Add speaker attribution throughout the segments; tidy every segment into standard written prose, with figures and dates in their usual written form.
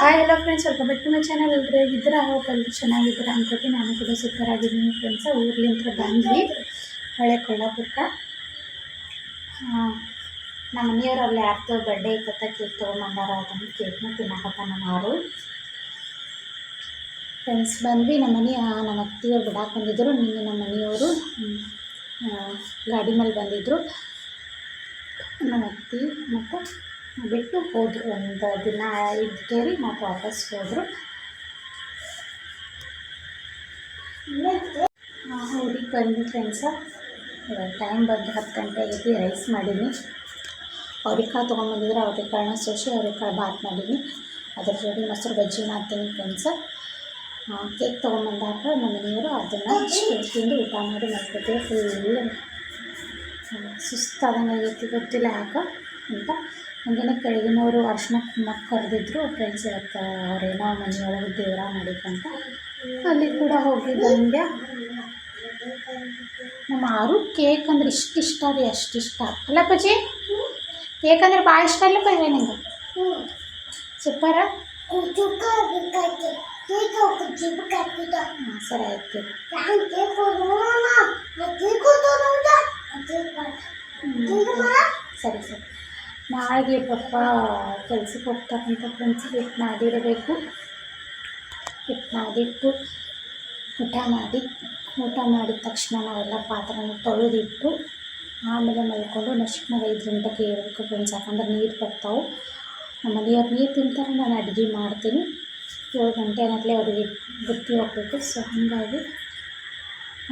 Speaker 1: Hi hello friends, welcome back to my channel. ಎಲ್ಲರೂ ಹೇಗಿದ್ದೀರಾ? Hope ಎಲ್ಲರೂ ಚೆನ್ನಾಗಿದ್ದೀರಾ ಅನ್ಕೋತೀನಿ. ನಾನು ಕೂಡ ಸೂಪರ್ ಆಗಿದ್ದೀನಿ ಫ್ರೆಂಡ್ಸ್. ಊರ್ಲಿಂದ ಬಂದ್ವಿ ಹಳೆ ಕೊಲ್ಲಾಪುರಕ್ಕೆ. ನಮ್ಮ ಮನೆಯವರಲ್ಲಿ ಯಾರ್ದು ಬರ್ಡೇ ಇತ್ತ ಕೇಕ್ ತೊಗೊಂಬಂದಾರ. ಅದನ್ನು ಕೇಕ್ನ ತಿನ್ನಕತ್ತ ನಮ್ಮ ಯಾರು ಫ್ರೆಂಡ್ಸ್ ಬಂದ್ವಿ. ನಮ್ಮ ಅತ್ತಿಯವ್ರು ಬಿಡಾಕೆ ಬಂದಿದ್ದರು. ನಿನ್ನೆ ನಮ್ಮ ಮನೆಯವರು ಗಾಡಿ ಮೇಲೆ ಬಂದಿದ್ದರು. ನಮ್ಮ ಅತ್ತಿ ಮತ್ತು ಬಿಟ್ಟು ಹೋದರು. ಒಂದು ದಿನ ಇದ್ದೇರಿ ಮತ್ತು ವಾಪಸ್ ಹೋದರು. ಊರಿಗೆ ಬಂದು ಫ್ರೆಂಡ್ಸ, ಟೈಮ್ ಬಂದು 10 ಗಂಟೆ ಆಗೈತಿ. ರೈಸ್ ಮಾಡೀನಿ. ಅವ್ರೆಕಾಳು ತೊಗೊಂಬಂದಿದ್ರೆ ಅವ್ರೆಕಾಳನ್ನ ಸೋಸಿ ಅವ್ರೆಕಾಳು ಬಾತ್ ಮಾಡೀನಿ. ಅದ್ರ ಜೊತೆ ಮೊಸರು ಬಜ್ಜಿ ಮಾಡ್ತೀನಿ ಫ್ರೆಂಡ್ಸ. ಕೇಕ್ ತೊಗೊಂಬಂದಾಗ ನಮ್ಮ ಮನೆಯವರು ಅದನ್ನು ತಿಂದು ಊಟ ಮಾಡಿ ಮಾಡ್ಕೊತೀವಿ. ಫುಲ್ ಸುಸ್ತಾದಂಗೆ ಆಗೈತಿ, ಗೊತ್ತಿಲ್ಲ ಯಾಕೆ ಅಂತ. ಹಂಗೆ ಕೆಳಗಿನವರು ಅರ್ಶಿನ ಕುಂಕುಮಕ್ಕೆ ಕರೆದಿದ್ರು ಫ್ರೆಂಡ್ಸ್. ಇವತ್ತು ಅವರೇನೋ ಮನೆಯೊಳಗೆ ದೇವರ ಮಾಡಿದ್ರಂತ, ಅಲ್ಲಿ ಕೂಡ ಹೋಗಿ ಬಂದೆ. ನಮ್ಮ ಆರು ಕೇಕ್ ಅಂದ್ರೆ ಇಷ್ಟ ರೀ, ಅಷ್ಟಿಷ್ಟ ಅಲ್ಲ ಪಜ್ಜಿ? ಕೇಕ್ ಅಂದ್ರೆ ಭಾಳ ಇಷ್ಟ ಅಲ್ಲ ಪಜ್ಜಿ ನಿಂಗೆ? ಸೂಪರ. ಸರಿ ಆಯ್ತು. ಸರಿ ಸರಿ. ನಾಳೆಗೆ ಪಪ್ಪ ಕೆಲ್ಸಕ್ಕೆ ಹೋಗ್ತಕ್ಕಂಥ ಫ್ರೆಂಡ್ಸ್ ಹಿಟ್ಟು ನಾದಿರಬೇಕು. ಹಿಟ್ಟು ನಾದಿಟ್ಟು ಊಟ ಮಾಡಿದ ತಕ್ಷಣ ನಾವೆಲ್ಲ ಪಾತ್ರೆನ ತೊಳೆದಿಟ್ಟು ಆಮೇಲೆ ಮಲ್ಕೊಂಡು ನೆಕ್ಸ್ಟ್ 5 ಗಂಟೆಗೆ ಏಳಬೇಕು ಫ್ರೆಂಡ್ಸ್. ಯಾಕಂದ್ರೆ ನೀರು ಬರ್ತಾವೆ. ನಮ್ಮ ಮನೆಯವ್ರು ನೀರು ತಿಂತಾರೆ, ನಾನು ಅಡುಗೆ ಮಾಡ್ತೀನಿ. 7 ಗಂಟೆ ಅನ್ನತ್ಲೆ ಅವ್ರಿಗೆ ಬುತ್ತಿ ಹೋಗ್ಬೇಕು. ಸೊ ಹಾಗಾಗಿ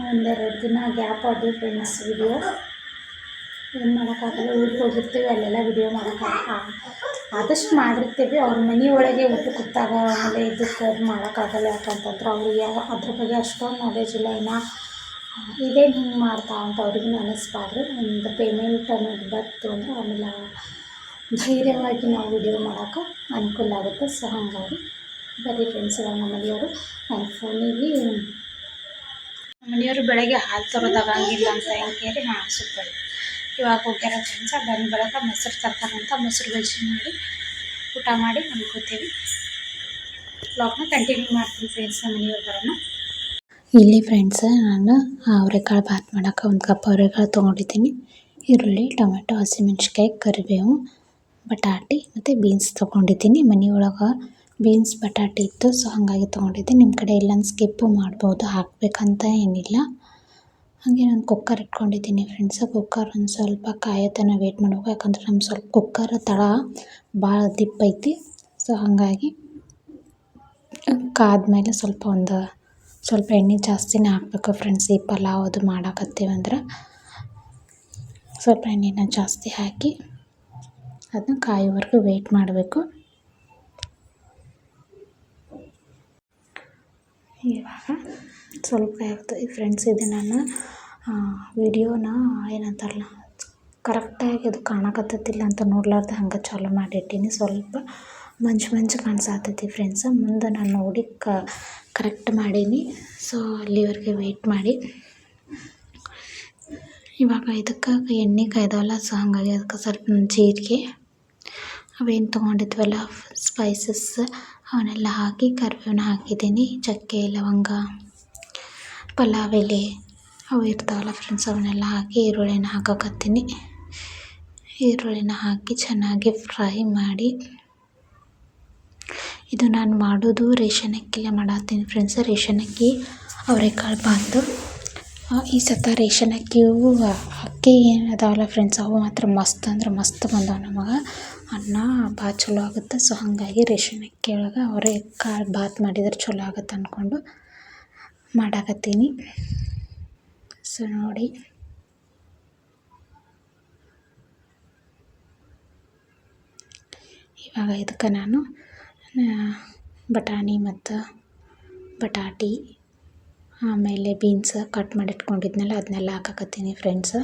Speaker 1: 1-2 ದಿನ ಗ್ಯಾಪ್ ಆದ್ವಿ ಫ್ರೆಂಡ್ಸ್. ವಿಡಿಯೋ ಏನು ಮಾಡೋಕ್ಕಾಗಲ್ಲ. ಊರಿಗೆ ಹೋಗಿರ್ತೀವಿ, ಅಲ್ಲೆಲ್ಲ ವಿಡಿಯೋ ಮಾಡೋಕ್ಕಾಗಲ್ಲ. ಆದಷ್ಟು ಮಾಡಿರ್ತೀವಿ. ಅವ್ರ ಮನೆಯೊಳಗೆ ಊಟ ಕೂತಾಗ ಆಮೇಲೆ ಇದಕ್ಕೆ ಮಾಡೋಕ್ಕಾಗಲ್ಲ. ಯಾಕಂತಂದ್ರೆ ಅವ್ರಿಗೆ ಅದ್ರ ಬಗ್ಗೆ ಅಷ್ಟೊಂದು ನಾಲೆಜ್ ಇಲ್ಲ. ಇನ್ನು ಇದೇನು ಹಿಂಗೆ ಮಾಡ್ತಾ ಅಂತ ಅವ್ರಿಗೂ ಅನ್ನಿಸ್ಬಾರ್ದು. ಒಂದು ಪೇಮೆಂಟ್ ಅನ್ನೋದು ಬಂತು ಅಂದರೆ ಆಮೇಲೆ ಧೈರ್ಯವಾಗಿ ನಾವು ವಿಡಿಯೋ ಮಾಡೋಕ್ಕೆ ಅನುಕೂಲ ಆಗುತ್ತೆ. ಸೊ ಹಾಗಾಗಿ ಬರೀ ಫ್ರೆಂಡ್ಸ್. ಇವಾಗ ನಮ್ಮ ಮನೆಯವರು ನನ್ನ ಫೋನಿಗೆ ನಮ್ಮ ಮನೆಯವರು ಬೆಳಗ್ಗೆ ಹಾಲು ತರೋದಾಗಂಗಿಲ್ಲ ಅಂತ ಕೇಳಿ ಸೂಪರ್. ಇವಾಗ ಹೋಗ್ಯಾರ ಫ್ರೆಂಡ್ಸ. ಬಂದ ಬಳಿಕ ಮೊಸರು ತರ್ತಾರಂತ, ಮೊಸರು ಬಜ್ಜಿ ಮಾಡಿ ಊಟ ಮಾಡಿ ಮಲ್ಕೋತೀವಿ. ವ್ಲಾಗ್ನ ಕಂಟಿನ್ಯೂ ಮಾಡ್ತೀನಿ ಫ್ರೆಂಡ್ಸ್. ನಮ್ಮ ಮನೆಯವ್ರು ಬರೋಣ. ಇಲ್ಲಿ ಫ್ರೆಂಡ್ಸ, ನಾನು ಅವರೆಕಾಳು ಬಾತ್ ಮಾಡೋಕೆ 1 ಕಪ್ ಅವರೆಕಾಳು ತೊಗೊಂಡಿದ್ದೀನಿ. ಈರುಳ್ಳಿ, ಟೊಮೆಟೊ, ಹಸಿಮೆಣ್ಸಿಕಾಯಿ, ಕರಿಬೇವು, ಬಟಾಟೆ ಮತ್ತು ಬೀನ್ಸ್ ತೊಗೊಂಡಿದ್ದೀನಿ. ಮನೆಯೊಳಗೆ ಬೀನ್ಸ್ ಬಟಾಟೆ ಇತ್ತು, ಸೊ ಹಾಗಾಗಿ ತೊಗೊಂಡಿದ್ದೀನಿ. ನಿಮ್ಮ ಕಡೆ ಇಲ್ಲಂದು ಸ್ಕಿಪ್ಪು ಮಾಡ್ಬೋದು, ಹಾಕಬೇಕಂತ ಏನಿಲ್ಲ. ಹಾಗೆ ನಾನು ಕುಕ್ಕರ್ ಇಟ್ಕೊಂಡಿದ್ದೀನಿ ಫ್ರೆಂಡ್ಸ. ಕುಕ್ಕರ್ ಒಂದು ಸ್ವಲ್ಪ ಕಾಯೋ ತನಕ ವೇಟ್ ಮಾಡಬೇಕು. ಯಾಕಂದ್ರೆ ನಮ್ಮ ಸ್ವಲ್ಪ ಕುಕ್ಕರ್ ತಳ ಭಾಳ ದಿಪ್ಪ ಐತಿ. ಸೊ ಹಾಗಾಗಿ ಕಾದ್ಮೇಲೆ ಸ್ವಲ್ಪ ಎಣ್ಣೆ ಜಾಸ್ತಿನೇ ಹಾಕಬೇಕು ಫ್ರೆಂಡ್ಸ್. ಈ ಪಲಾವ್ ಅದು ಮಾಡಾಕತ್ತೀವಂದ್ರೆ ಸ್ವಲ್ಪ ಎಣ್ಣೆನ ಜಾಸ್ತಿ ಹಾಕಿ ಅದನ್ನ ಕಾಯೋವರೆಗೂ ವೇಟ್ ಮಾಡಬೇಕು. ಇವಾಗ ಸ್ವಲ್ಪ ಆಗ್ತದೆ ಫ್ರೆಂಡ್ಸ್. ಇದು ನಾನು ವಿಡಿಯೋನ ಏನಂತಾರಲ್ಲ ಕರೆಕ್ಟಾಗಿ ಅದು ಕಾಣಕತ್ತಿಲ್ಲ ಅಂತ ನೋಡ್ಲಾರ್ದೆ ಹಂಗೆ ಚಾಲೂ ಮಾಡಿಟ್ಟೀನಿ. ಸ್ವಲ್ಪ ಮಂಜು ಕಾಣಿಸತ್ತೈತಿ ಫ್ರೆಂಡ್ಸ. ಮುಂದೆ ನಾನು ನೋಡಿ ಕರೆಕ್ಟ್ ಮಾಡೀನಿ. ಸೊ ಅಲ್ಲಿವರೆಗೆ ವೆಯ್ಟ್ ಮಾಡಿ. ಇವಾಗ ಇದಕ್ಕೆ ಎಣ್ಣೆ ಕಾಯ್ದವಲ್ಲ, ಸೊ ಹಾಗಾಗಿ ಅದಕ್ಕೆ ಸ್ವಲ್ಪ ಜೀರಿಗೆ ಅವೇನು ತೊಗೊಂಡಿದ್ವಲ್ಲ ಸ್ಪೈಸಸ್ ಅವನ್ನೆಲ್ಲ ಹಾಕಿ ಕರಿಬೇವನ್ನ ಹಾಕಿದ್ದೀನಿ. ಚಕ್ಕೆ, ಲವಂಗ, ಪಲಾವ್ ಎಲೆ ಅವು ಇರ್ತಾವಲ್ಲ ಫ್ರೆಂಡ್ಸ್, ಅವನ್ನೆಲ್ಲ ಹಾಕಿ ಈರುಳ್ಳಿನ ಹಾಕಕತ್ತೀನಿ. ಈರುಳ್ಳಿನ ಹಾಕಿ ಚೆನ್ನಾಗಿ ಫ್ರೈ ಮಾಡಿ. ಇದು ನಾನು ಮಾಡೋದು ರೇಷನ್ ಅಕ್ಕಿಲೇ ಮಾಡತ್ತೀನಿ ಫ್ರೆಂಡ್ಸ್. ರೇಷನ್ ಅಕ್ಕಿ ಅವರೆಕಾಳು ಬಾತು. ಈ ಸತ ರೇಷನ್ ಅಕ್ಕಿ ಏನು ಅದಾವಲ್ಲ ಫ್ರೆಂಡ್ಸ್, ಅವು ಮಾತ್ರ ಮಸ್ತ್ ಅಂದ್ರೆ ಮಸ್ತ್ ಬಂದವು ನಮಗೆ. ಅನ್ನ ಭಾಳ ಚಲೋ ಆಗುತ್ತೆ. ಸೊ ಹಾಗಾಗಿ ರೇಷನ್ ಅಕ್ಕಿ ಒಳಗೆ ಅವರೆಕಾಳು ಬಾತ್ ಮಾಡಿದ್ರೆ ಚಲೋ ಆಗುತ್ತೆ ಅಂದ್ಕೊಂಡು ಮಾಡಾಕತ್ತೀನಿ. ಸೊ ನೋಡಿ, ಇವಾಗ ಇದಕ್ಕೆ ನಾನು ಬಟಾಣಿ ಮತ್ತು ಬಟಾಟಿ ಆಮೇಲೆ ಬೀನ್ಸ್ ಕಟ್ ಮಾಡಿ ಇಟ್ಕೊಂಡಿದ್ನಲ್ಲ ಅದನ್ನೆಲ್ಲ ಹಾಕಕತ್ತೀನಿ ಫ್ರೆಂಡ್ಸ್.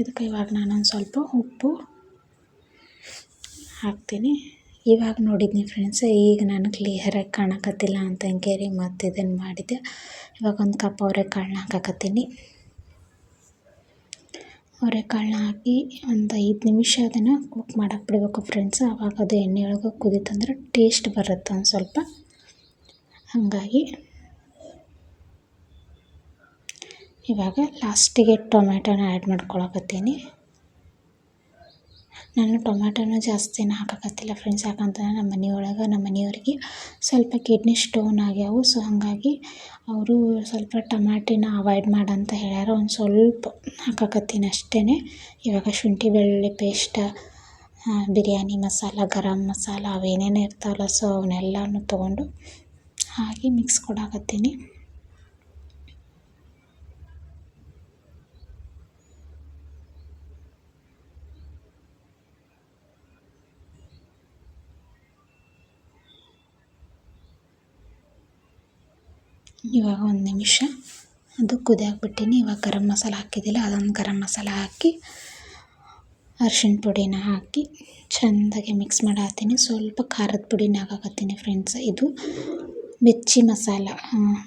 Speaker 1: ಇದಕ್ಕೆ ಇವಾಗ ನಾನೊಂದು ಸ್ವಲ್ಪ ಉಪ್ಪು ಹಾಕ್ತೀನಿ. ಇವಾಗ ನೋಡಿದ್ನಿ ಫ್ರೆಂಡ್ಸ್, ಈಗ ನಾನು ಕ್ಲಿಯರಾಗಿ ಕಾಣಕತ್ತಿಲ್ಲ ಅಂತ ಕೇಳಿ ಮತ್ತು ಇದನ್ನು ಮಾಡಿದ್ದೆ. ಇವಾಗ 1 ಕಪ್ ಅವರೆಕಾಳನ್ನ ಹಾಕಕತ್ತೀನಿ. ಅವರೆಕಾಳನ್ನ ಹಾಕಿ ಒಂದು 5 ನಿಮಿಷ ಅದನ್ನು ಕುಕ್ ಮಾಡಕ್ಕೆ ಬಿಡಬೇಕು ಫ್ರೆಂಡ್ಸ್. ಆವಾಗ ಅದು ಎಣ್ಣೆ ಒಳಗೆ ಕುದೀತಂದ್ರೆ ಟೇಸ್ಟ್ ಬರುತ್ತೆ ಒಂದು ಸ್ವಲ್ಪ. ಹಾಗಾಗಿ ಇವಾಗ ಲಾಸ್ಟಿಗೆ ಟೊಮೆಟೊನ ಆ್ಯಡ್ ಮಾಡ್ಕೊಳಕತ್ತೀನಿ. ನಾನು ಟೊಮೆಟೊನ ಜಾಸ್ತಿನ ಹಾಕಕತ್ತಿಲ್ಲ ಫ್ರೆಂಡ್ಸ್, ಯಾಕಂತಂದ್ರೆ ನಮ್ಮ ಮನೆಯವ್ರಿಗೆ ಸ್ವಲ್ಪ ಕಿಡ್ನಿ ಸ್ಟೋನ್ ಆಗ್ಯಾವು. ಸೊ ಹಾಗಾಗಿ ಅವರು ಸ್ವಲ್ಪ ಟೊಮ್ಯಾಟಿನ ಅವಾಯ್ಡ್ ಮಾಡಂತ ಹೇಳ್ಯಾರ. ಒಂದು ಸ್ವಲ್ಪ ಹಾಕಕತ್ತೀನಿ ಅಷ್ಟೇ. ಇವಾಗ ಶುಂಠಿ ಬೆಳ್ಳುಳ್ಳಿ ಪೇಸ್ಟ್, ಬಿರಿಯಾನಿ ಮಸಾಲ, ಗರಂ ಮಸಾಲ ಅವೇನೇನು ಇರ್ತಾವಲ್ಲ, ಸೊ ಅವನ್ನೆಲ್ಲನೂ ತೊಗೊಂಡು ಹಾಕಿ ಮಿಕ್ಸ್ ಕೊಡಾಕತ್ತೀನಿ. ಇವಾಗ 1 ನಿಮಿಷ ಅದು ಕುದಿಯಾಕ್ಬಿಟ್ಟಿನಿ. ಇವಾಗ ಗರಂ ಮಸಾಲ ಹಾಕಿದ್ದಿಲ್ಲ, ಅದೊಂದು ಗರಂ ಮಸಾಲ ಹಾಕಿ ಅರ್ಶಿಣ ಪುಡಿನ ಹಾಕಿ ಚೆಂದಾಗಿ ಮಿಕ್ಸ್ ಮಾಡತ್ತೀನಿ. ಸ್ವಲ್ಪ ಖಾರದ ಪುಡಿನ ಹಾಕಕತ್ತೀನಿ ಫ್ರೆಂಡ್ಸ್. ಇದು ಮಿರ್ಚಿ ಮಸಾಲ,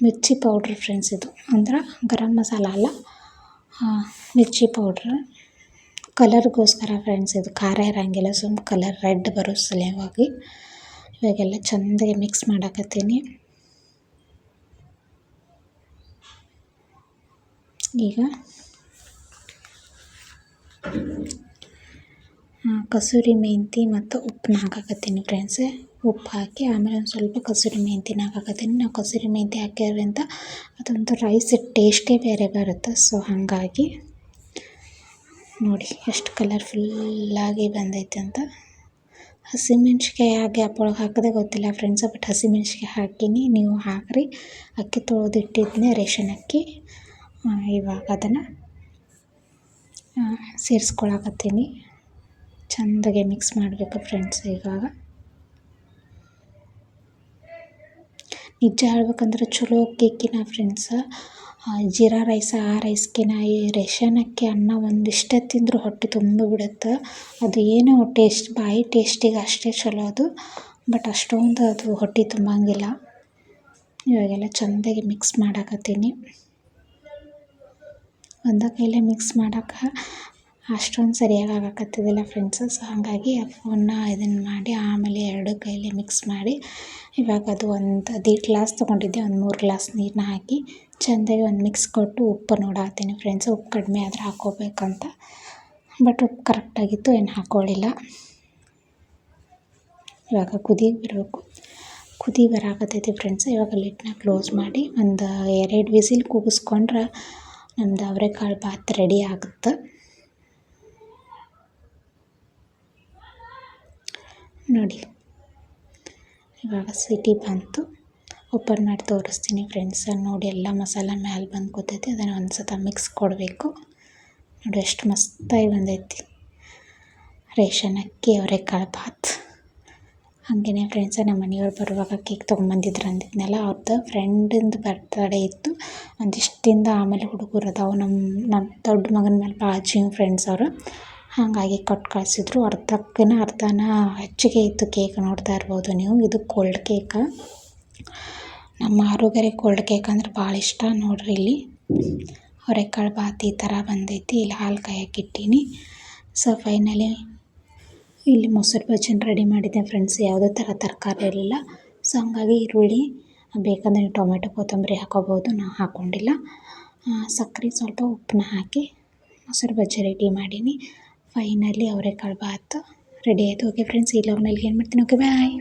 Speaker 1: ಮಿರ್ಚಿ ಪೌಡ್ರ್ ಫ್ರೆಂಡ್ಸ್. ಇದು ಅಂದ್ರೆ ಗರಂ ಮಸಾಲ ಅಲ್ಲ, ಮಿರ್ಚಿ ಪೌಡ್ರ್ ಕಲರ್ಗೋಸ್ಕರ ಫ್ರೆಂಡ್ಸ್. ಇದು ಖಾರ ಇರೋಂಗಿಲ್ಲ, ಸ್ವಲ್ಪ ಕಲರ್ ರೆಡ್ ಬರೋ ಸಲುವಾಗಿ ಇವಾಗೆಲ್ಲ ಚೆಂದಾಗಿ ಮಿಕ್ಸ್ ಮಾಡಾಕತ್ತೀನಿ. ಈಗ ಕಸೂರಿ ಮೆಂತಿ ಮತ್ತು ಉಪ್ಪನ್ನ ಹಾಕಕತ್ತೀನಿ ಫ್ರೆಂಡ್ಸ್. ಉಪ್ಪು ಹಾಕಿ ಆಮೇಲೆ ಒಂದು ಸ್ವಲ್ಪ ಕಸೂರಿ ಮೆಂತಿನ ಹಾಕಕತ್ತೀನಿ. ನಾವು ಕಸೂರಿ ಮೆಂತಿ ಹಾಕಿರೋದ್ರಿಂದ ಅದೊಂದು ರೈಸ್ ಟೇಸ್ಟೇ ಬೇರೆ ಬರುತ್ತೆ. ಸೊ ಹಾಗಾಗಿ ನೋಡಿ ಎಷ್ಟು ಕಲರ್ಫುಲ್ಲಾಗಿ ಬಂದೈತೆ ಅಂತ. ಹಸಿಮೆಣ್ಸಿಕಾಯಿ ಗ್ಯಾಪ್ ಒಳಗೆ ಹಾಕೋದೇ ಗೊತ್ತಿಲ್ಲ ಫ್ರೆಂಡ್ಸ್, ಬಟ್ ಹಸಿಮೆಣ್ಸಿಕಾಯಿ ಹಾಕೀನಿ. ನೀವು ಹಾಕಿರಿ. ಅಕ್ಕಿ ತೊಳೆದಿಟ್ಟಿದ್ನೆ ರೇಷನ್ ಅಕ್ಕಿ. ಇವಾಗ ಅದನ್ನು ಸೇರಿಸ್ಕೊಳಕತ್ತೀನಿ. ಚೆಂದಾಗೆ ಮಿಕ್ಸ್ ಮಾಡಬೇಕು ಫ್ರೆಂಡ್ಸ್. ಇವಾಗ ನಿಜ ಹೇಳ್ಬೇಕಂದ್ರೆ ಚಲೋ ಅಕ್ಕಿನ ಫ್ರೆಂಡ್ಸ್. ಜೀರಾ ರೈಸ್ ಆ ರೈಸ್ಕಿನ ಈ ರೇಷನ್ ಅಕ್ಕಿ ಅನ್ನ ಒಂದಿಷ್ಟೇ ತಿಂದರೂ ಹೊಟ್ಟೆ ತುಂಬ ಬಿಡುತ್ತೆ. ಅದು ಏನೋ ಟೇಸ್ಟ್, ಬಾಯಿ ಟೇಸ್ಟಿಗೆ ಅಷ್ಟೇ ಚಲೋ ಅದು, ಬಟ್ ಅಷ್ಟೊಂದು ಅದು ಹೊಟ್ಟೆ ತುಂಬಂಗಿಲ್ಲ. ಇವಾಗೆಲ್ಲ ಚೆಂದಾಗಿ ಮಿಕ್ಸ್ ಮಾಡಾಕತ್ತೀನಿ. ಒಂದೇ ಕೈಲೇ ಮಿಕ್ಸ್ ಮಾಡೋಕೆ ಅಷ್ಟೊಂದು ಸರಿಯಾಗಿ ಆಗಕತ್ತಿದ್ದಿಲ್ಲ ಫ್ರೆಂಡ್ಸ್. ಸೊ ಹಾಗಾಗಿ ಫೋನ್ನ ಇದನ್ನು ಮಾಡಿ ಆಮೇಲೆ 2 ಕೈಲೇ ಮಿಕ್ಸ್ ಮಾಡಿ ಇವಾಗ ಅದು ಒಂದು 1.5 ಗ್ಲಾಸ್ ತೊಗೊಂಡಿದ್ದೆ, ಒಂದು 3 ಗ್ಲಾಸ್ ನೀರನ್ನ ಹಾಕಿ ಚೆಂದಾಗಿ ಒಂದು ಮಿಕ್ಸ್ ಕೊಟ್ಟು ಉಪ್ಪು ನೋಡಾತೀನಿ ಫ್ರೆಂಡ್ಸ್. ಉಪ್ಪು ಕಡಿಮೆ ಆದರೆ ಹಾಕ್ಕೋಬೇಕಂತ, ಬಟ್ ಉಪ್ಪು ಕರೆಕ್ಟಾಗಿತ್ತು, ಏನು ಹಾಕ್ಕೊಳ್ಳಿಲ್ಲ. ಇವಾಗ ಕುದಿ ಬರಾಕತ್ತೈತಿ ಫ್ರೆಂಡ್ಸ್. ಇವಾಗ ಲಿಡ್ನ ಕ್ಲೋಸ್ ಮಾಡಿ ಒಂದು 2 ವಿಸಿಲ್ ಕೂಗಿಸ್ಕೊಂಡ್ರೆ ನಮ್ಮದು ಅವರೆಕಾಳು ಬಾತ್ ರೆಡಿ ಆಗುತ್ತೆ. ನೋಡಿ ಇವಾಗ ಸಿಟಿ ಬಂತು. ಓಪನ್ ಮಾಡಿ ತೋರಿಸ್ತೀನಿ ಫ್ರೆಂಡ್ಸ್. ನೋಡಿ ಎಲ್ಲ ಮಸಾಲ ಮೇಲೆ ಬಂದು ಕೂತೈತಿ. ಅದನ್ನು ಒಂದು ಸತ ಮಿಕ್ಸ್ ಕೊಡಬೇಕು. ನೋಡಿ ಎಷ್ಟು ಮಸ್ತಾಗಿ ಬಂದೈತಿ ರೇಷನ್ ಅಕ್ಕಿ ಅವರೆಕಾಳು ಬಾತ್. ಹಾಗೆಯೇ ಫ್ರೆಂಡ್ಸ್, ನಮ್ಮ ಮನೆಯವ್ರು ಬರುವಾಗ ಕೇಕ್ ತೊಗೊಂಬಂದಿದ್ರು ಅಂದಿದ್ನಲ್ಲ, ಅವ್ರದ್ದು ಫ್ರೆಂಡಿಂದು ಬರ್ತ್ಡೇ ಇತ್ತು. ಒಂದಿಷ್ಟು ದಿನದ ಆಮೇಲೆ ಹುಡುಗರು ಅದಾವು. ನಮ್ಮ ದೊಡ್ಡ ಮಗನ ಮೇಲೆ ಭಾಳ ಜೀವ ಫ್ರೆಂಡ್ಸ್ ಅವರು. ಹಾಗಾಗಿ ಕೊಟ್ಟು ಕಳಿಸಿದ್ರು. ಅರ್ಧನ ಹೆಚ್ಚಿಗೆ ಇತ್ತು ಕೇಕ್, ನೋಡ್ತಾ ಇರ್ಬೋದು ನೀವು. ಇದು ಕೋಲ್ಡ್ ಕೇಕ್. ನಮ್ಮ ಆರೋಗ್ಯರಿಗೆ ಕೋಲ್ಡ್ ಕೇಕ್ ಅಂದ್ರೆ ಭಾಳ ಇಷ್ಟ. ನೋಡ್ರಿ ಇಲ್ಲಿ ಅವರೆಕಾಳು ಬಾತ್ ಈ ಥರ ಬಂದೈತಿ. ಇಲ್ಲಿ ಹಾಲು ಕಾಯಕ್ಕೆ ಇಟ್ಟೀನಿ. ಸೊ ಫೈನಲಿ ಇಲ್ಲಿ ಮೊಸರು ಬಜ್ಜಿನ ರೆಡಿ ಮಾಡಿದ್ದೆ ಫ್ರೆಂಡ್ಸ್. ಯಾವುದೇ ಥರ ತರಕಾರಿ ಇರಲಿಲ್ಲ. ಸೊ ಹಾಗಾಗಿ ಈರುಳ್ಳಿ ಬೇಕಂದರೆ ಟೊಮೆಟೊ ಕೊತ್ತಂಬರಿ ಹಾಕೋಬೋದು, ನಾವು ಹಾಕ್ಕೊಂಡಿಲ್ಲ. ಸಕ್ಕರೆ ಸ್ವಲ್ಪ ಉಪ್ಪನ್ನ ಹಾಕಿ ಮೊಸರು ಬಜ್ಜಿ ರೆಡಿ ಮಾಡೀನಿ. ಫೈನಲಿ ಅವರೆಕಾಳು ಬಾತ್ ರೆಡಿ ಆಯಿತು. ಓಕೆ ಫ್ರೆಂಡ್ಸ್, ಈ ಲಾಗ್ನಲ್ಲಿ ಏನು ಮಾಡ್ತೀನಿ. ಓಕೆ ಬಾಯ್.